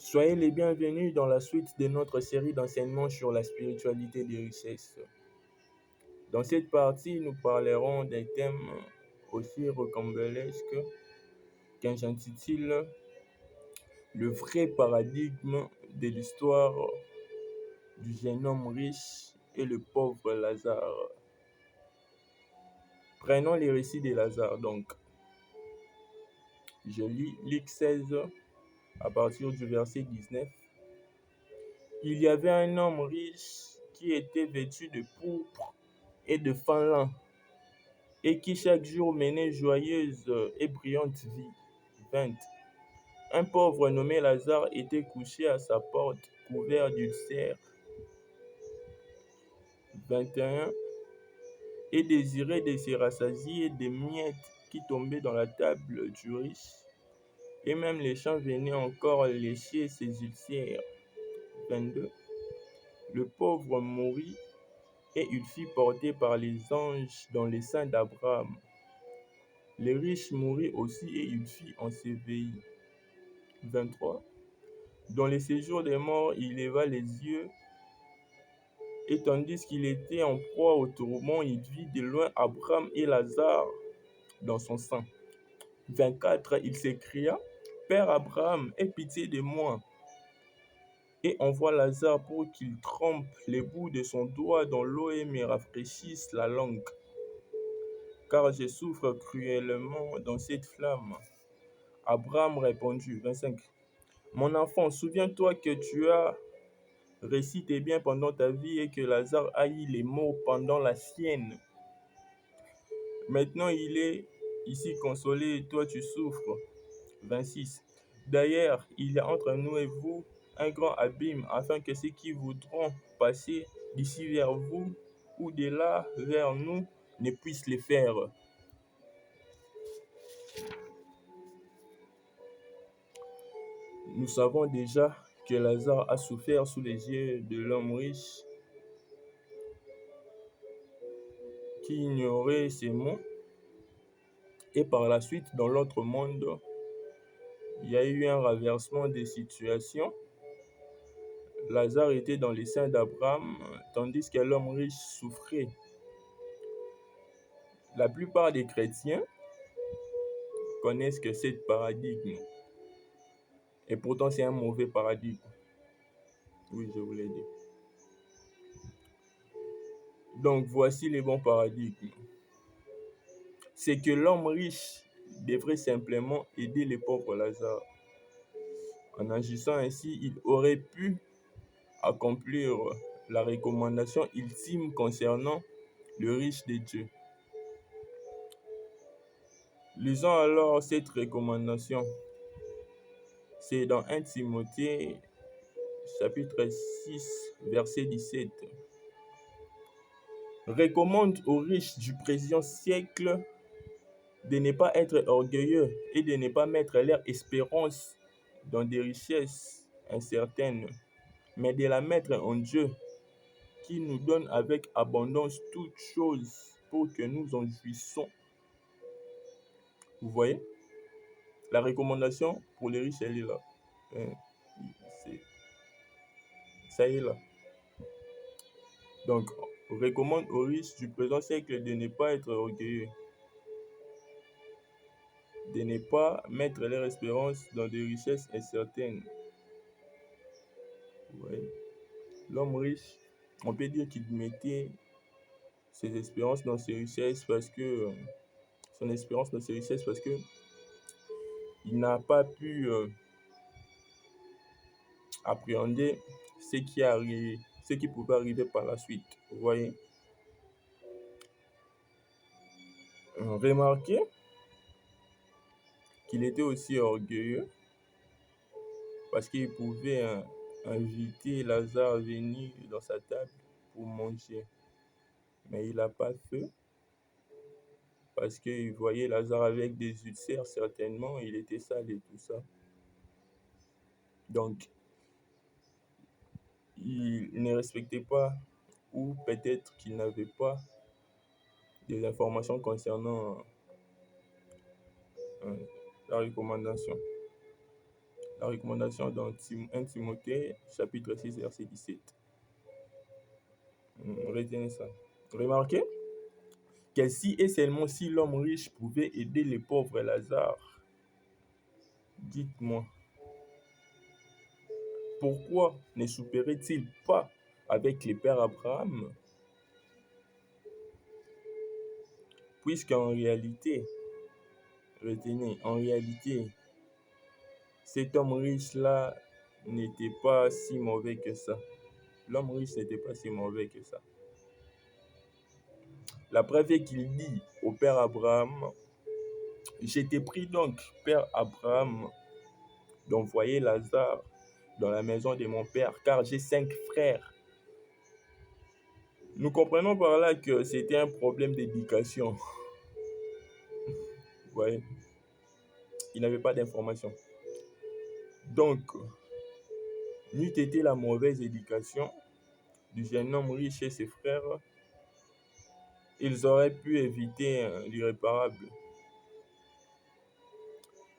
Soyez les bienvenus dans la suite de notre série d'enseignements sur la spiritualité des richesses. Dans cette partie, nous parlerons d'un thème aussi rocambolesque qu'un j'intitule le vrai paradigme de l'histoire du jeune homme riche et le pauvre Lazare. Prenons les récits de Lazare donc. Je lis Luc 16 à partir du verset 19. Il y avait un homme riche qui était vêtu de pourpre et de fin lin, et qui chaque jour menait joyeuse et brillante vie. 20. Un pauvre nommé Lazare était couché à sa porte, couvert d'ulcères. 21. Et désirait de se rassasier des miettes qui tombaient dans la table du riche, et même les chiens venaient encore lécher ses ulcères. 22. Le pauvre mourut, et il fut porté par les anges dans les seins d'Abraham. Le riche mourut aussi, et il fut enseveli. 23. Dans les séjours des morts, il leva les yeux, et tandis qu'il était en proie au tourment, il vit de loin Abraham et Lazare dans son sein. 24. Il s'écria: Père Abraham, aie pitié de moi, et envoie Lazare pour qu'il trempe les bouts de son doigt dans l'eau et me rafraîchisse la langue, car je souffre cruellement dans cette flamme. Abraham répondit. 25. Mon enfant, souviens-toi que tu as réussi tes biens pendant ta vie et que Lazare haït les maux pendant la sienne. Maintenant, il est ici consolé et toi tu souffres. 26. D'ailleurs, il y a entre nous et vous un grand abîme, afin que ceux qui voudront passer d'ici vers vous ou de là vers nous ne puissent le faire. Nous savons déjà que Lazare a souffert sous les yeux de l'homme riche qui ignorait ces mots. Et par la suite, dans l'autre monde, il y a eu un renversement des situations. Lazare était dans les seins d'Abraham, tandis que l'homme riche souffrait. La plupart des chrétiens connaissent que ce paradigme. Et pourtant, c'est un mauvais paradigme. Oui, je vous l'ai dit. Donc, voici les bons paradigmes. C'est que l'homme riche devrait simplement aider les pauvres Lazare. En agissant ainsi, il aurait pu accomplir la recommandation ultime concernant le riche de Dieu. Lisons alors cette recommandation. C'est dans 1 Timothée, chapitre 6, verset 17. Recommande aux riches du présent siècle de ne pas être orgueilleux et de ne pas mettre leur espérance dans des richesses incertaines, mais de la mettre en Dieu, qui nous donne avec abondance toutes choses pour que nous en jouissons. Vous voyez? La recommandation pour les riches, elle est là. Ça y est là. Donc, on recommande aux riches du présent siècle de ne pas être orgueilleux, de ne pas mettre leur espérance dans des richesses incertaines. Vous voyez? L'homme riche, on peut dire qu'il mettait ses espérances dans ses richesses parce que son espérance dans ses richesses parce que il n'a pas pu appréhender ce qui pouvait arriver par la suite. Vous voyez? Remarquez qu'il était aussi orgueilleux parce qu'il pouvait inviter Lazare à venir dans sa table pour manger. Mais il n'a pas fait parce qu'il voyait Lazare avec des ulcères, certainement, il était sale et tout ça. Donc, il ne respectait pas, ou peut-être qu'il n'avait pas des informations concernant la recommandation. La recommandation dans 1 Timothée, chapitre 6, verset 17. Retenez ça. Remarquez que si et seulement si l'homme riche pouvait aider les pauvres et Lazare, dites-moi, pourquoi ne souperait-il pas avec le père Abraham? Puisqu'en réalité, retenez, en réalité, cet homme riche-là n'était pas si mauvais que ça. L'homme riche n'était pas si mauvais que ça. La preuve est qu'il dit au père Abraham, j'étais pris donc, père Abraham, d'envoyer Lazare dans la maison de mon père, car j'ai 5 frères. Nous comprenons par là que c'était un problème d'éducation. Vous voyez, il n'avait pas d'information. Donc, n'eût été la mauvaise éducation du jeune homme riche et ses frères, ils auraient pu éviter l'irréparable.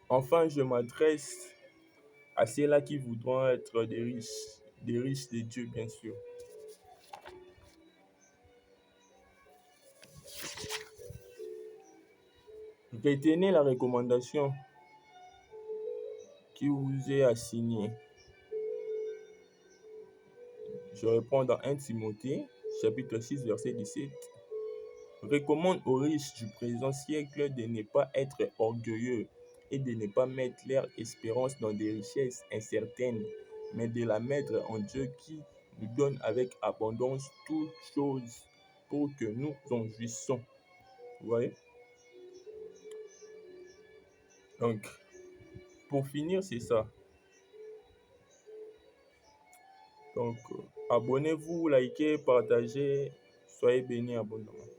Enfin, je m'adresse à ceux-là qui voudront être des riches de Dieu, bien sûr. Retenez la recommandation qui vous est assignée. Je réponds dans 1 Timothée, chapitre 6, verset 17. Recommande aux riches du présent siècle de ne pas être orgueilleux et de ne pas mettre leur espérance dans des richesses incertaines, mais de la mettre en Dieu qui nous donne avec abondance toutes choses pour que nous en jouissons. Vous voyez? Donc, pour finir, c'est ça. Donc, abonnez-vous, likez, partagez, soyez bénis abondamment.